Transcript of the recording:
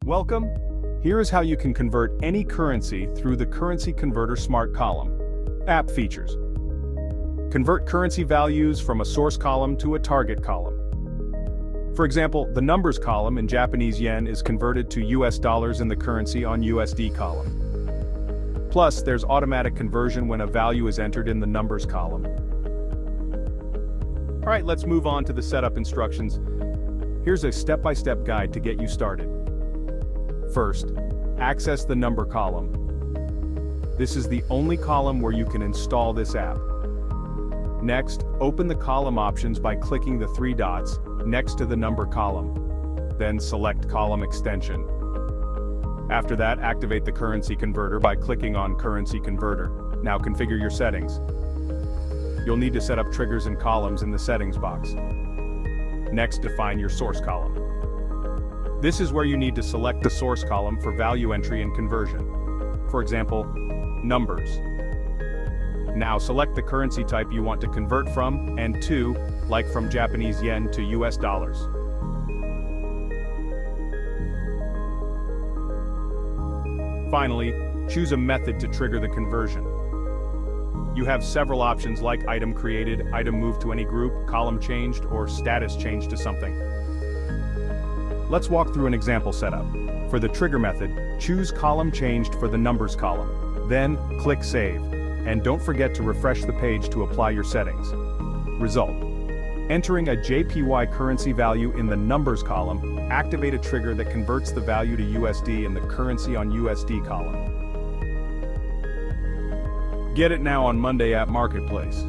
Welcome. Here is how you can convert any currency through the Currency Converter Smart Column. App features. Convert currency values from a source column to a target column. For example, the numbers column in Japanese yen is converted to US dollars in the currency on USD column. Plus, there's automatic conversion when a value is entered in the numbers column. Alright, let's move on to the setup instructions. Here's a step-by-step guide to get you started. First, access the number column. This is the only column where you can install this app. Next, open the column options by clicking the three dots next to the number column. Then select Column Extension. After that, activate the Currency Converter by clicking on Currency Converter. Now configure your settings. You'll need to set up triggers and columns in the settings box. Next, define your source column. This is where you need to select the source column for value entry and conversion. For example, numbers. Now select the currency type you want to convert from and to, like from Japanese yen to US dollars. Finally, choose a method to trigger the conversion. You have several options like item created, item moved to any group, column changed, or status changed to something. Let's walk through an example setup. For the trigger method, choose column changed for the numbers column. Then, click Save. And don't forget to refresh the page to apply your settings. Result. Entering a JPY currency value in the numbers column, activate a trigger that converts the value to USD in the currency on USD column. Get it now on Monday App Marketplace.